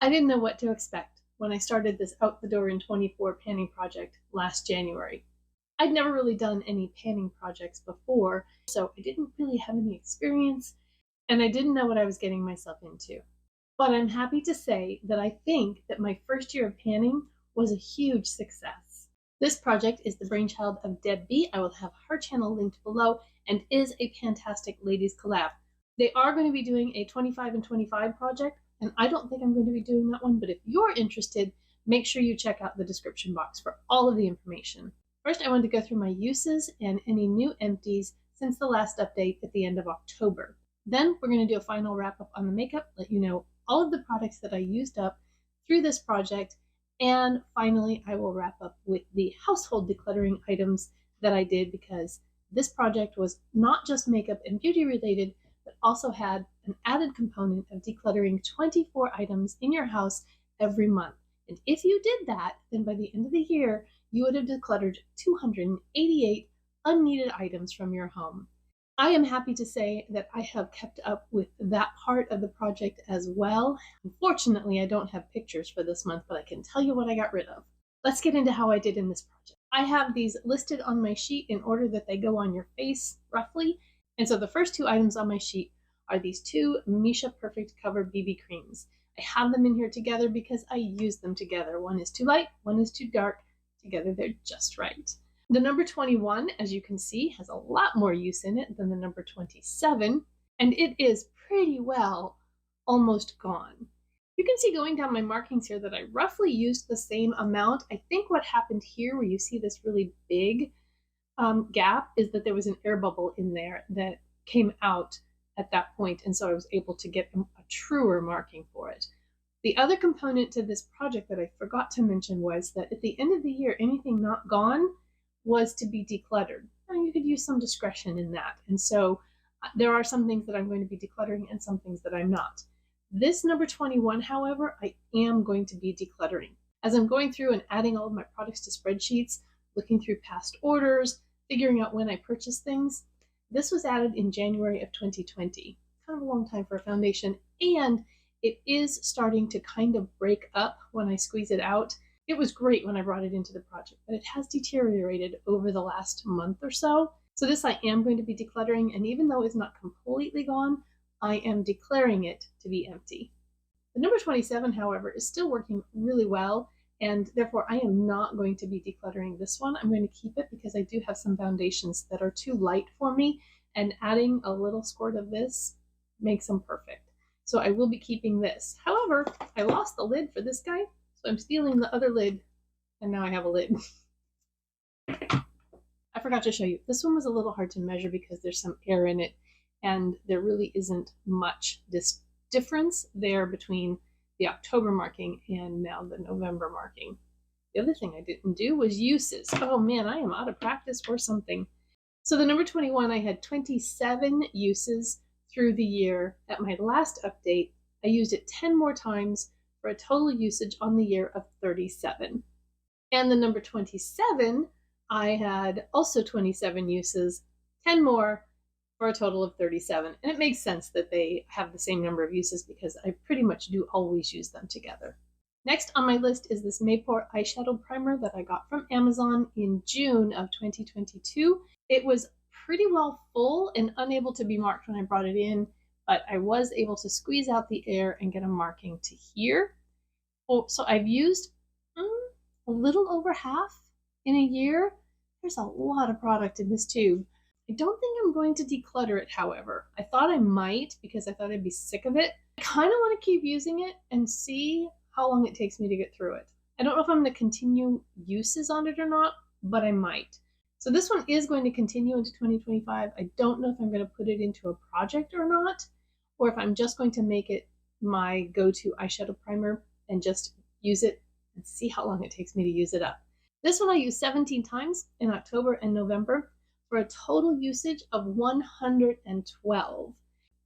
I didn't know what to expect when I started this out the door in 24 panning project last January. I'd never really done any panning projects before, so I didn't really have any experience, and I didn't know what I was getting myself into. But I'm happy to say that I think that my first year of panning was a huge success. This project is the brainchild of Deb B. I will have her channel linked below and is a Pantastic Ladies collab. They are going to be doing a 25 and 25 project, and I don't think I'm going to be doing that one, but if you're interested, make sure you check out the description box for all of the information. First, I wanted to go through my uses and any new empties since the last update at the end of October. Then we're going to do a final wrap up on the makeup, let you know all of the products that I used up through this project, and finally I will wrap up with the household decluttering items that I did, because this project was not just makeup and beauty related, but also had an added component of decluttering 24 items in your house every month. And if you did that, then by the end of the year, you would have decluttered 288 unneeded items from your home. I am happy to say that I have kept up with that part of the project as well. Unfortunately, I don't have pictures for this month, but I can tell you what I got rid of. Let's get into how I did in this project. I have these listed on my sheet in order that they go on your face, roughly. And so the first two items on my sheet are these two Misha Perfect Cover BB creams. I have them in here together because I use them together. One is too light, one is too dark. Together they're just right. The number 21, as you can see, has a lot more use in it than the number 27, and it is pretty well almost gone. You can see going down my markings here that I roughly used the same amount. I think what happened here, where you see this really big gap, is that there was an air bubble in there that came out at that point, and so I was able to get a truer marking for it. The other component to this project that I forgot to mention was that at the end of the year, anything not gone was to be decluttered. Now, you could use some discretion in that, and so there are some things that I'm going to be decluttering and some things that I'm not. This number 21, however, I am going to be decluttering. As I'm going through and adding all of my products to spreadsheets, looking through past orders, figuring out when I purchased things, this was added in January of 2020. Kind of a long time for a foundation, and it is starting to kind of break up when I squeeze it out. It was great when I brought it into the project, but it has deteriorated over the last month or so. So this I am going to be decluttering, and even though it's not completely gone, I am declaring it to be empty. The number 27, however, is still working really well, and therefore I am not going to be decluttering this one. I'm going to keep it because I do have some foundations that are too light for me, and adding a little squirt of this makes them perfect. So I will be keeping this. However, I lost the lid for this guy, so I'm stealing the other lid, and now I have a lid. I forgot to show you. This one was a little hard to measure because there's some air in it, and there really isn't much difference there between the October marking and now the November marking. The other thing I didn't do was uses. Oh man, I am out of practice or something. So the number 21, I had 27 uses through the year. At my last update, I used it 10 more times for a total usage on the year of 37. And the number 27, I had also 27 uses, 10 more for a total of 37. And it makes sense that they have the same number of uses because I pretty much do always use them together. Next on my list is this Mayport eyeshadow primer that I got from Amazon in June of 2022. It was pretty well full and unable to be marked when I brought it in, but I was able to squeeze out the air and get a marking to here. Oh, so I've used a little over half in a year. There's a lot of product in this tube. I don't think I'm going to declutter it, however. I thought I might because I thought I'd be sick of it. I kind of want to keep using it and see how long it takes me to get through it. I don't know if I'm going to continue uses on it or not, but I might. So this one is going to continue into 2025. I don't know if I'm going to put it into a project or not, or if I'm just going to make it my go-to eyeshadow primer and just use it and see how long it takes me to use it up. This one I used 17 times in October and November for a total usage of 112.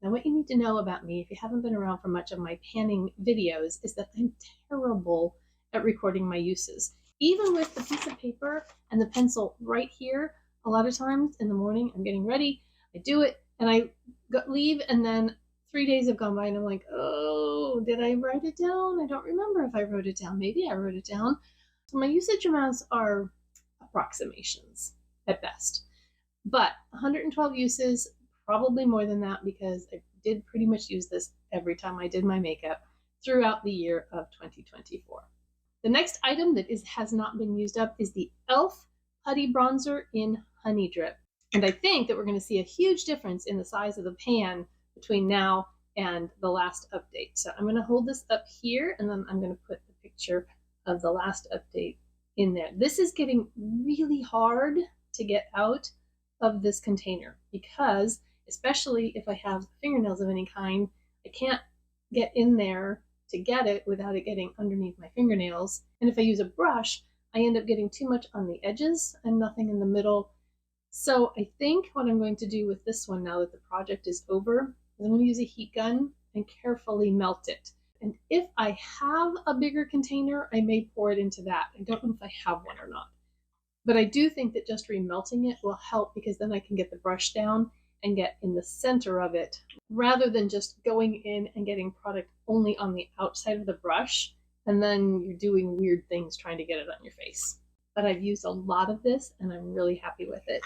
Now what you need to know about me, if you haven't been around for much of my panning videos, is that I'm terrible at recording my uses. Even with the piece of paper and the pencil right here, a lot of times in the morning I'm getting ready, I do it, and I leave, and then 3 days have gone by and I'm like, oh, did I write it down? I don't remember if I wrote it down. Maybe I wrote it down. So my usage amounts are approximations at best. But 112 uses, probably more than that, because I did pretty much use this every time I did my makeup throughout the year of 2024. The next item that has not been used up is the e.l.f. Putty Bronzer in Honey Drip. And I think that we're going to see a huge difference in the size of the pan between now and the last update. So I'm going to hold this up here, and then I'm going to put the picture of the last update in there. This is getting really hard to get out of this container because, especially if I have fingernails of any kind, I can't get in there to get it without it getting underneath my fingernails. And if I use a brush, I end up getting too much on the edges and nothing in the middle. So I think what I'm going to do with this one, now that the project is over, is I'm going to use a heat gun and carefully melt it. And if I have a bigger container, I may pour it into that. I don't know if I have one or not. But I do think that just remelting it will help, because then I can get the brush down and get in the center of it, rather than just going in and getting product only on the outside of the brush, and then you're doing weird things trying to get it on your face. But I've used a lot of this and I'm really happy with it.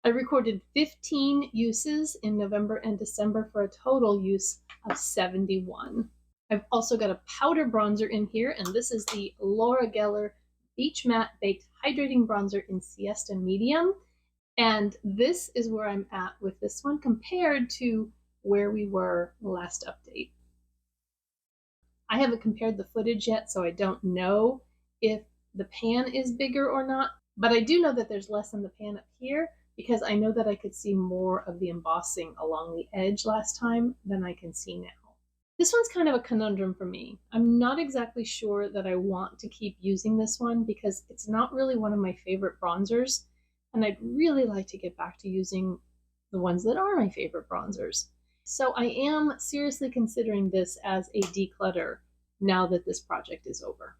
I recorded 15 uses in November and December for a total use of 71. I've also got a powder bronzer in here, and this is the Laura Geller Beach Matte Baked Hydrating Bronzer in Siesta Medium. And this is where I'm at with this one compared to where we were last update. I haven't compared the footage yet, so I don't know if the pan is bigger or not, but I do know that there's less in the pan up here, because I know that I could see more of the embossing along the edge last time than I can see now. This one's kind of a conundrum for me. I'm not exactly sure that I want to keep using this one because it's not really one of my favorite bronzers, and I'd really like to get back to using the ones that are my favorite bronzers. So I am seriously considering this as a declutter now that this project is over.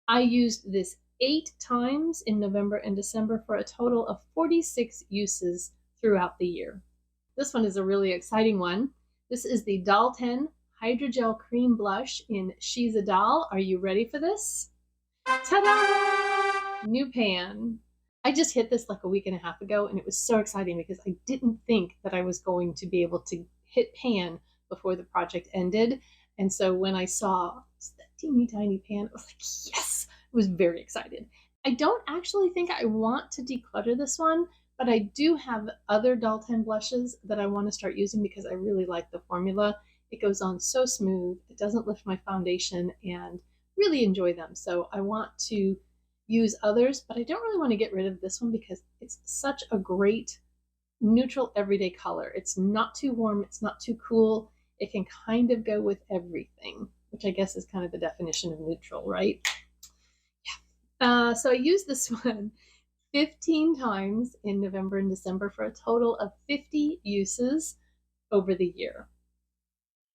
I used this 8 times in November and December for a total of 46 uses throughout the year. This one is a really exciting one. This is the Doll 10 Hydrogel Cream Blush in She's a Doll. Are you ready for this? Ta-da! New pan. I just hit this like a week and a half ago, and it was so exciting because I didn't think that I was going to be able to hit pan before the project ended. And so when I saw that teeny tiny pan, I was like, yes! I was very excited. I don't actually think I want to declutter this one, but I do have other Doll 10 blushes that I want to start using because I really like the formula. It goes on so smooth, it doesn't lift my foundation, and really enjoy them. So I want to use others, but I don't really want to get rid of this one because it's such a great neutral everyday color. It's not too warm, it's not too cool. It can kind of go with everything, which I guess is kind of the definition of neutral, right? Yeah. So I used this one 15 times in November and December for a total of 50 uses over the year.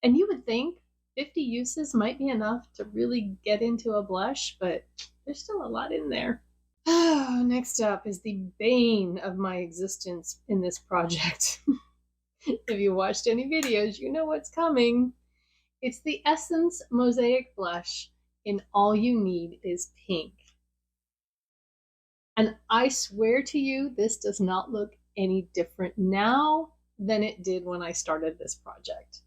And you would think 50 uses might be enough to really get into a blush, but there's still a lot in there. Next up is the bane of my existence in this project. If you watched any videos, you know what's coming. It's the Essence Mosaic Blush in All You Need Is Pink. And I swear to you, this does not look any different now than it did when I started this project.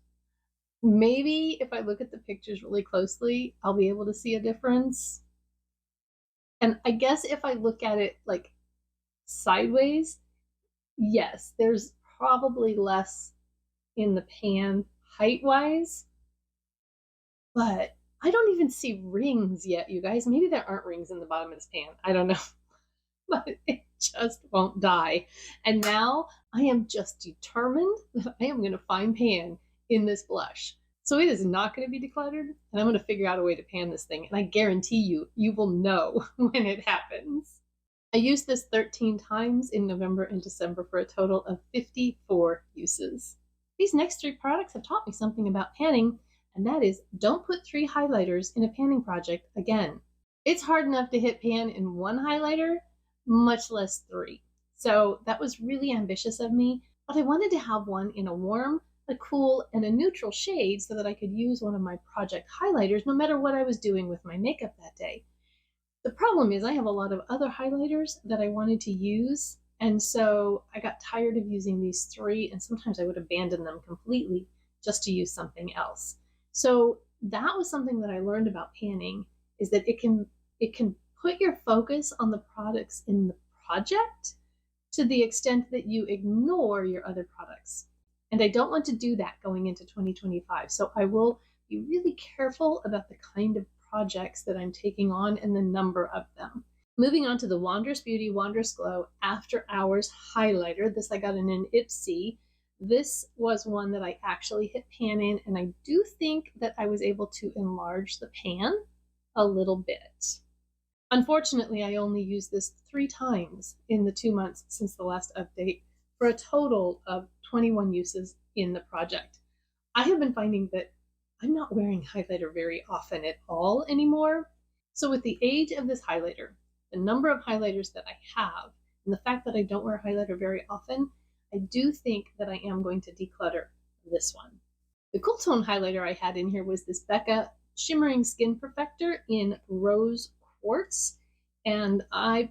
Maybe if I look at the pictures really closely, I'll be able to see a difference. And I guess if I look at it like sideways, yes, there's probably less in the pan height-wise, but I don't even see rings yet, you guys. Maybe there aren't rings in the bottom of this pan. I don't know. But it just won't die. And now I am just determined that I am going to find pan in this blush. So it is not going to be decluttered, and I'm going to figure out a way to pan this thing, and I guarantee you, you will know when it happens. I used this 13 times in November and December for a total of 54 uses. These next 3 products have taught me something about panning, and that is, don't put 3 highlighters in a panning project again. It's hard enough to hit pan in 1 highlighter, much less 3. So that was really ambitious of me, but I wanted to have one in a warm, a cool and a neutral shade so that I could use one of my project highlighters no matter what I was doing with my makeup that day. The problem is I have a lot of other highlighters that I wanted to use, and so I got tired of using these three, and sometimes I would abandon them completely just to use something else. So that was something that I learned about panning, is that it can put your focus on the products in the project to the extent that you ignore your other products. And I don't want to do that going into 2025. So I will be really careful about the kind of projects that I'm taking on and the number of them. Moving on to the Wanderess Beauty Wanderess Glow After Hours Highlighter. This I got in an Ipsy. This was one that I actually hit pan in, and I do think that I was able to enlarge the pan a little bit. Unfortunately, I only used this 3 times in the 2 months since the last update for a total of 21 uses in the project. I have been finding that I'm not wearing highlighter very often at all anymore. So with the age of this highlighter, the number of highlighters that I have, and the fact that I don't wear highlighter very often, I do think that I am going to declutter this one. The cool tone highlighter I had in here was this Becca Shimmering Skin Perfector in Rose Quartz, and I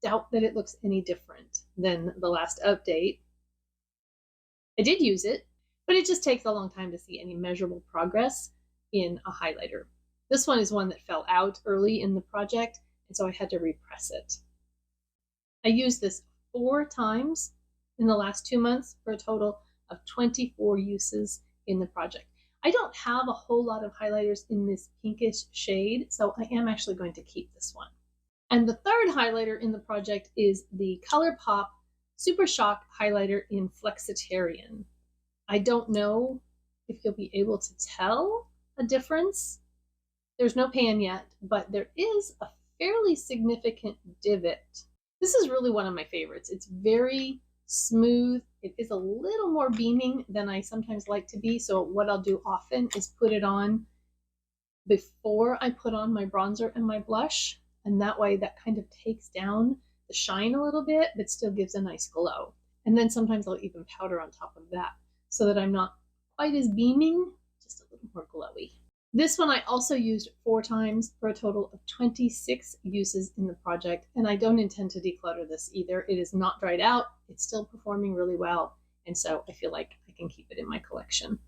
doubt that it looks any different than the last update. I did use it, but it just takes a long time to see any measurable progress in a highlighter. This one is one that fell out early in the project, and so I had to repress it. I used this 4 times in the last 2 months for a total of 24 uses in the project. I don't have a whole lot of highlighters in this pinkish shade, so I am actually going to keep this one. And the third highlighter in the project is the ColourPop Super Shock Highlighter in Flexitarian. I don't know if you'll be able to tell a difference. There's no pan yet, but there is a fairly significant divot. This is really one of my favorites. It's very smooth. It is a little more beaming than I sometimes like to be, so what I'll do often is put it on before I put on my bronzer and my blush, and that way that kind of takes down the shine a little bit, but still gives a nice glow. And then sometimes I'll even powder on top of that so that I'm not quite as beaming, just a little more glowy. This one I also used 4 times for a total of 26 uses in the project, and I don't intend to declutter this either. It is not dried out, it's still performing really well, and so I feel like I can keep it in my collection.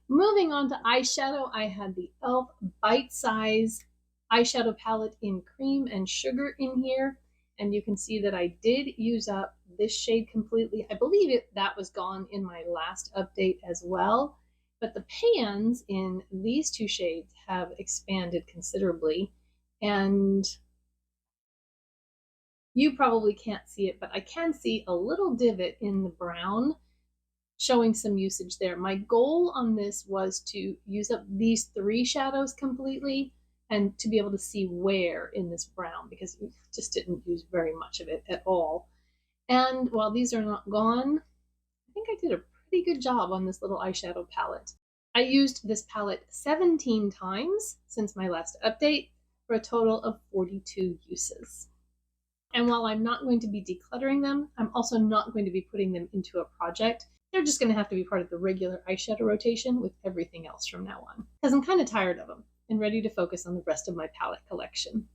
Moving on to eyeshadow, I had the e.l.f. Bite Size eyeshadow palette in Cream and Sugar in here, and you can see that I did use up this shade completely. I believe that was gone in my last update as well. But the pans in these 2 shades have expanded considerably, and you probably can't see it, but I can see a little divot in the brown showing some usage there. My goal on this was to use up these 3 shadows completely and to be able to see where in this brown, because we just didn't use very much of it at all. And while these are not gone, I think I did a pretty good job on this little eyeshadow palette. I used this palette 17 times since my last update for a total of 42 uses. And while I'm not going to be decluttering them, I'm also not going to be putting them into a project. They're just going to have to be part of the regular eyeshadow rotation with everything else from now on, because I'm kind of tired of them and ready to focus on the rest of my palette collection.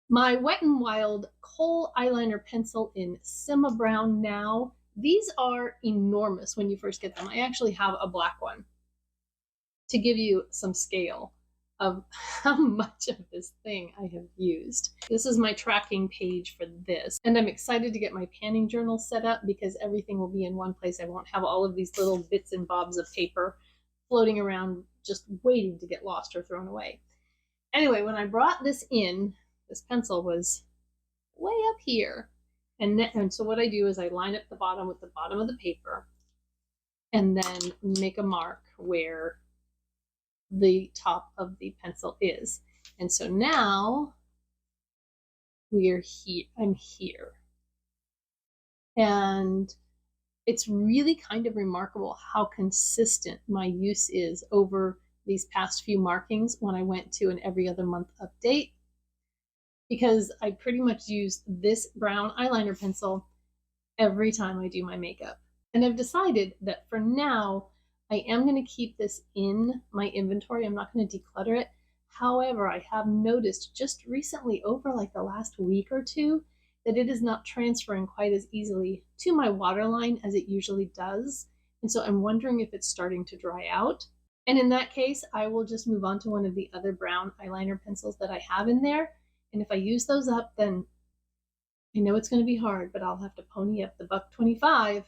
My Wet n Wild Kohl eyeliner pencil in Sima Brown Now. These are enormous when you first get them. I actually have a black one to give you some scale of how much of this thing I have used. This is my tracking page for this, and I'm excited to get my panning journal set up because everything will be in one place. I won't have all of these little bits and bobs of paper floating around just waiting to get lost or thrown away. Anyway, when I brought this in, this pencil was way up here. And so what I do is I line up the bottom with the bottom of the paper and then make a mark where the top of the pencil is. And so now we're here. I'm here. And it's really kind of remarkable how consistent my use is over these past few markings when I went to an every other month update, because I pretty much use this brown eyeliner pencil every time I do my makeup. And I've decided that for now, I am going to keep this in my inventory. I'm not going to declutter it. However, I have noticed just recently, over like the last week or two, that it is not transferring quite as easily to my waterline as it usually does. And so I'm wondering if it's starting to dry out. And in that case, I will just move on to one of the other brown eyeliner pencils that I have in there. And if I use those up, then I know it's going to be hard, but I'll have to pony up the $1.25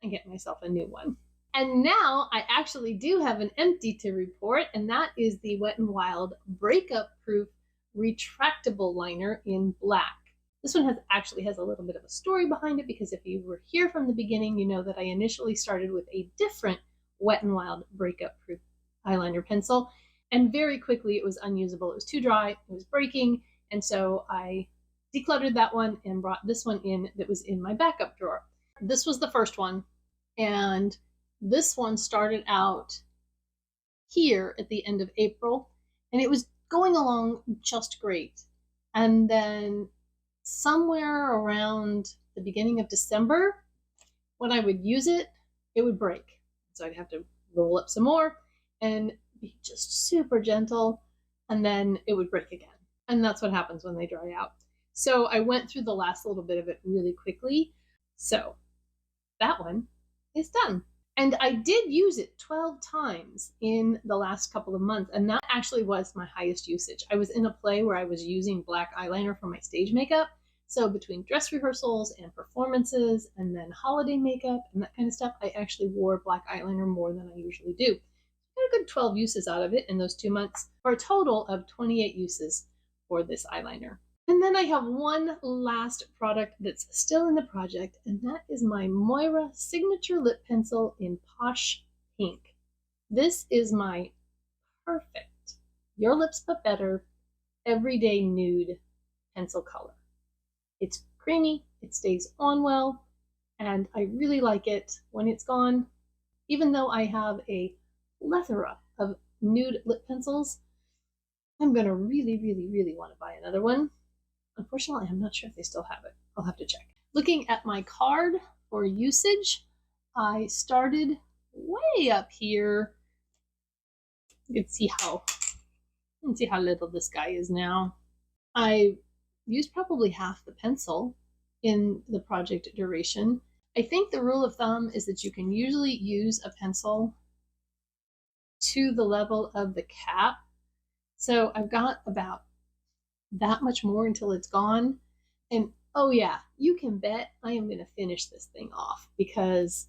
and get myself a new one. And now I actually do have an empty to report, and that is the Wet n Wild Breakup Proof Retractable Liner in black. This one actually has a little bit of a story behind it, because if you were here from the beginning, you know that I initially started with a different Wet n Wild Breakup Proof eyeliner pencil, and very quickly it was unusable. It was too dry, it was breaking, and so I decluttered that one and brought this one in that was in my backup drawer. This was the first one, and this one started out here at the end of April, and it was going along just great. And then somewhere around the beginning of December, when I would use it, it would break. So I'd have to roll up some more and be just super gentle, and then it would break again. And that's what happens when they dry out. So I went through the last little bit of it really quickly. So that one is done. And I did use it 12 times in the last couple of months, and that actually was my highest usage. I was in a play where I was using black eyeliner for my stage makeup. So between dress rehearsals and performances and then holiday makeup and that kind of stuff, I actually wore black eyeliner more than I usually do. I got a good 12 uses out of it in those 2 months, for a total of 28 uses for this eyeliner. And then I have one last product that's still in the project, and that is my Moira Signature Lip Pencil in Posh Pink. This is my perfect Your Lips But Better everyday nude pencil color. It's creamy, it stays on well, and I really like it when it's gone. Even though I have a plethora of nude lip pencils, I'm going to really want to buy another one. Unfortunately, I'm not sure if they still have it. I'll have to check. Looking at my card for usage, I started way up here. You can see how little this guy is now. I used probably half the pencil in the project duration. I think the rule of thumb is that you can usually use a pencil to the level of the cap. So I've got about that much more until it's gone. And oh yeah, you can bet I am going to finish this thing off, because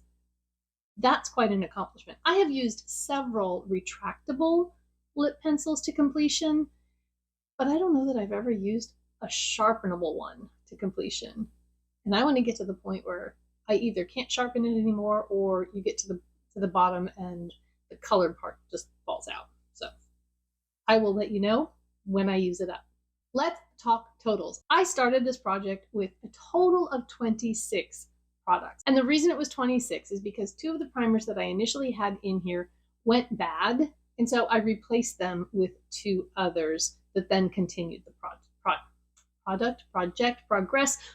that's quite an accomplishment. I have used several retractable lip pencils to completion, but I don't know that I've ever used a sharpenable one to completion. And I want to get to the point where I either can't sharpen it anymore, or you get to the bottom and the colored part just falls out. So I will let you know when I use it up. Let's talk totals. I started this project with a total of 26 products. And the reason it was 26 is because 2 of the primers that I initially had in here went bad. And so I replaced them with 2 others that then continued the progress.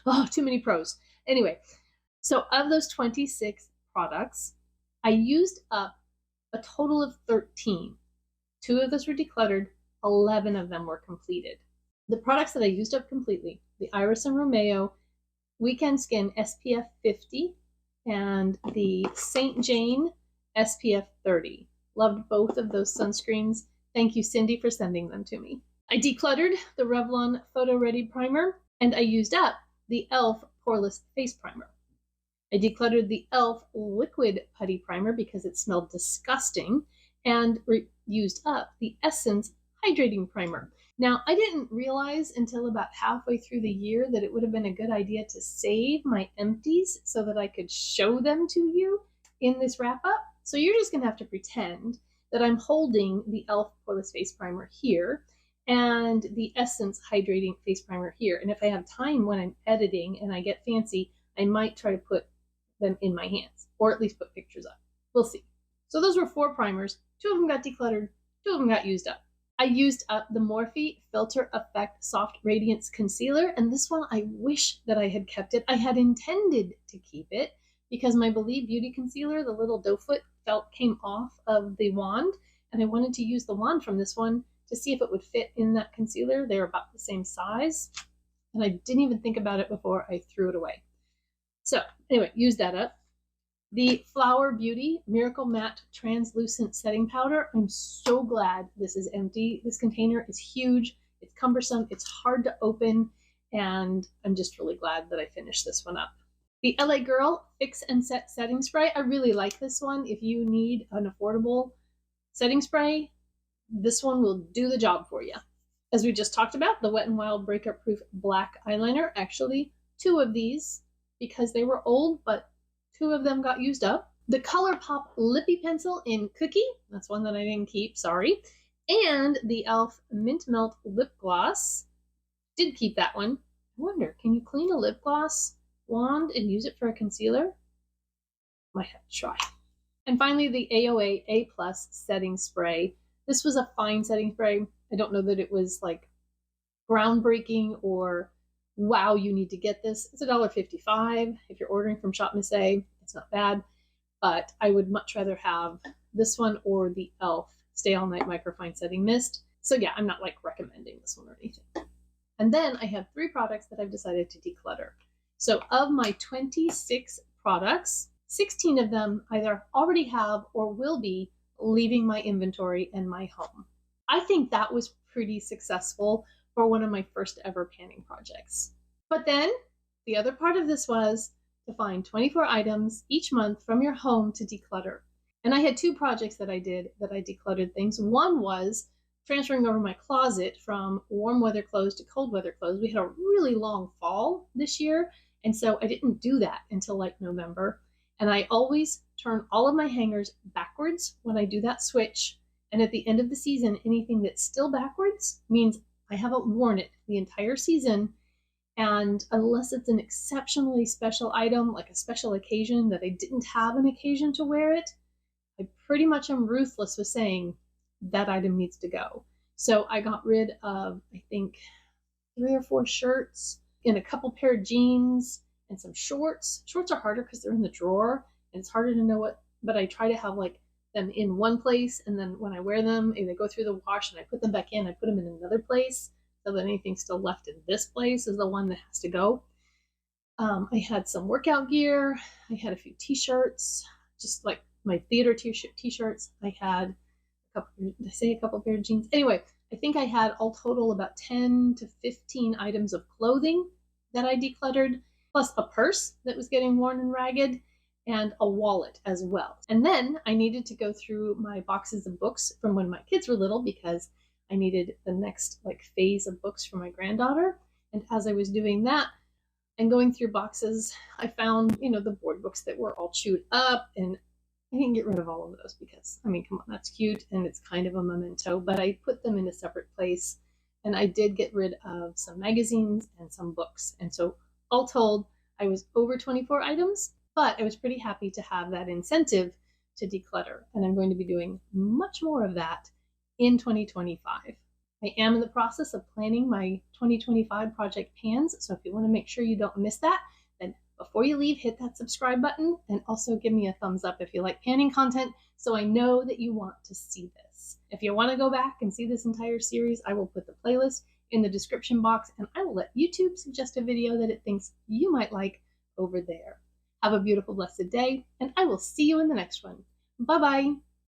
Oh, too many pros. Anyway, so of those 26 products, I used up a total of 13. 2 of those were decluttered, 11 of them were completed. The products that I used up completely, the Iris and Romeo Weekend Skin SPF 50 and the St. Jane SPF 30. Loved both of those sunscreens. Thank you, Cindy, for sending them to me. I decluttered the Revlon Photo Ready Primer, and I used up the e.l.f. Poreless Face Primer. I decluttered the e.l.f. Liquid Putty Primer because it smelled disgusting, and used up the Essence Hydrating Primer. Now, I didn't realize until about halfway through the year that it would have been a good idea to save my empties so that I could show them to you in this wrap-up. So you're just going to have to pretend that I'm holding the e.l.f. Poreless Face Primer here and the Essence Hydrating Face Primer here. And if I have time when I'm editing and I get fancy, I might try to put them in my hands, or at least put pictures up. We'll see. So those were 4 primers. 2 of them got decluttered, 2 of them got used up. I used up the Morphe Filter Effect Soft Radiance Concealer, and this one I wish that I had kept it. I had intended to keep it because my Believe Beauty Concealer, the little doe foot felt came off of the wand, and I wanted to use the wand from this one to see if it would fit in that concealer. They were about the same size, and I didn't even think about it before I threw it away. So anyway, use that up. The Flower Beauty Miracle Matte Translucent Setting Powder. I'm so glad this is empty. This container is huge. It's cumbersome. It's hard to open. And I'm just really glad that I finished this one up. The LA Girl Fix and Set Setting Spray. I really like this one. If you need an affordable setting spray, this one will do the job for you. As we just talked about, the Wet n Wild Breakup Proof Black Eyeliner. Actually, 2 of these because they were old, but 2 of them got used up. The ColourPop Lippy Pencil in Cookie. That's one that I didn't keep, sorry. And the e.l.f. Mint Melt Lip Gloss. Did keep that one. I wonder, can you clean a lip gloss wand and use it for a concealer? Might have to try. And finally, the AOA A+ Setting Spray. This was a fine setting spray. I don't know that it was like groundbreaking or wow, you need to get this. It's $1.55. If you're ordering from Shop Miss A, it's not bad, but I would much rather have this one or the e.l.f. Stay All Night Microfine Setting Mist. So yeah, I'm not like recommending this one or anything. And then I have 3 products that I've decided to declutter. So of my 26 products, 16 of them either already have or will be leaving my inventory and my home. I think that was pretty successful for one of my first ever panning projects. But then the other part of this was to find 24 items each month from your home to declutter. And I had 2 projects that I did that I decluttered things. One was transferring over my closet from warm weather clothes to cold weather clothes. We had a really long fall this year, and so I didn't do that until like November. And I always turn all of my hangers backwards when I do that switch. And at the end of the season, anything that's still backwards means I haven't worn it the entire season. And unless it's an exceptionally special item, like a special occasion that I didn't have an occasion to wear it, I pretty much am ruthless with saying that item needs to go. So I got rid of, I think, 3 or 4 shirts and a couple pair of jeans and some shorts. Shorts are harder because they're in the drawer and it's harder to know what, but I try to have like them in one place, and then when I wear them, if they go through the wash and I put them back in, I put them in another place so that anything still left in this place is the one that has to go. I had some workout gear. I had a few t-shirts, just like my theater t-shirts. I had a couple pair of jeans. Anyway, I think I had all total about 10 to 15 items of clothing that I decluttered, plus a purse that was getting worn and ragged, and a wallet as well. And then I needed to go through my boxes of books from when my kids were little because I needed the next like phase of books for my granddaughter. And as I was doing that and going through boxes, I found, the board books that were all chewed up, and I didn't get rid of all of those because, I mean, come on, that's cute and it's kind of a memento, but I put them in a separate place, and I did get rid of some magazines and some books. And so all told, I was over 24 items, but I was pretty happy to have that incentive to declutter. And I'm going to be doing much more of that in 2025. I am in the process of planning my 2025 project pans. So if you want to make sure you don't miss that, then before you leave, hit that subscribe button and also give me a thumbs up if you like panning content, so I know that you want to see this. If you want to go back and see this entire series, I will put the playlist in the description box, and I will let YouTube suggest a video that it thinks you might like over there. Have a beautiful, blessed day, and I will see you in the next one. Bye-bye.